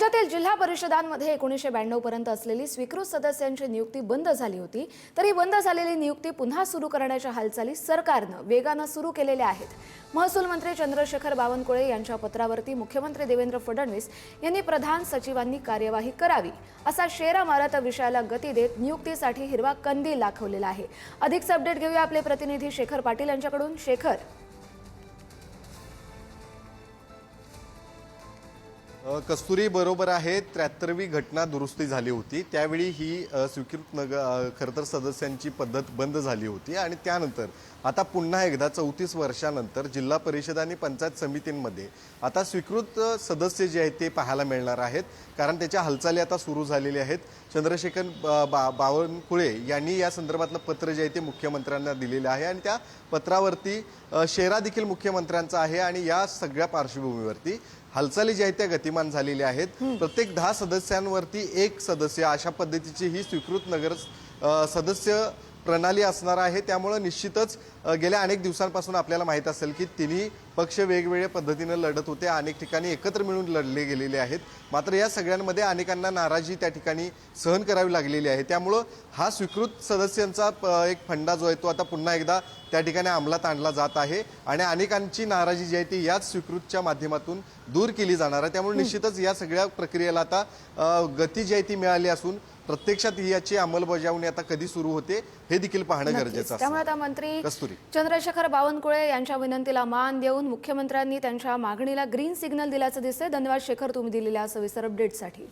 राज्यातील जिल्हा परिषदांमध्ये 1992 पर्यंत असलेली स्वीकृत सदस्यांची नियुक्ती बंद झाली होती, तरी बंद झालेली नियुक्ती पुन्हा सुरू करण्याच्या हालचाली सरकारनं वेगानं सुरू केलेल्या आहेत। महसूल मंत्री चंद्रशेखर बावनकुळे यांच्या पत्रावरती मुख्यमंत्री देवेंद्र फडणवीस यांनी प्रधान सचिवांनी कार्यवाही करावी असा शेरा मारत विषयाला गती देत नियुक्तीसाठी हिरवा कंदील दाखवलेला आहे। अधिकचा अपडेट घेऊया आपले प्रतिनिधी शेखर पाटील यांच्याकडून। शेखर, कस्तुरी बरोबर आहे। 73वी घटना दुरुस्ती झाली होती, त्यावेळी ही स्वीकृत खरं तर सदस्यांची पद्धत बंद झाली होती आणि त्यानंतर आता पुन्हा एकदा 34 वर्षानंतर जिल्हा परिषद आणि पंचायत समितींमध्ये आता स्वीकृत सदस्य जे आहेत ते पाहायला मिळणार आहेत, कारण त्याच्या हालचाली आता सुरू झालेल्या आहेत। चंद्रशेखर बावनकुळे यांनी या संदर्भातलं पत्र जे आहे ते मुख्यमंत्र्यांना दिलेलं आहे आणि त्या पत्रावरती शेरा देखील मुख्यमंत्र्यांचा आहे आणि या सगळ्या पार्श्वभूमीवरती हालचाली ज्या आहेत त्या गतिमान झालेल्या आहेत। प्रत्येक 10 सदस्यांवरती एक सदस्य अशा पद्धतीची ही स्वीकृत नगर सदस्य प्रणाली असणार आहे। त्यामुळे निश्चितच गेल्या अनेक दिवसांपासून आपल्याला माहित असेल की तिन्ही पक्ष वेगवेगळ्या पद्धतीने लढत होते, अनेक ठिकाणी एकत्र मिळून लढले गेलेले आहेत। मात्र या सगळ्यांमध्ये अनेकांना नाराजी त्या ठिकाणी सहन करावी लागलेली आहे। त्यामुळे हा स्वीकृत सदस्यांचा एक फंडा जो आहे तो आता पुन्हा एकदा त्या ठिकाणी अंमलात आणला जात आहे आणि अनेकांची नाराजी जी आहे ती याच स्वीकृतच्या माध्यमातून दूर केली जाणार आहे। त्यामुळे निश्चितच या सगळ्या प्रक्रियेला आता गती जी आहे ती मिळाली असून प्रत्यक्षात याची अंमलबजावणी आता कधी सुरू होते हे देखील पाहणं गरजेचं आहे। त्यामुळे आता मंत्री चंद्रशेखर बावनकुळे यांच्या विनंतीला मान देऊन मुख्यमंत्र्यांनी त्यांच्या मागणीला ग्रीन सिग्नल दिल्याचं दिसतंय। धन्यवाद शेखर, तुम्ही दिलेल्या सविस्तर अपडेटसाठी।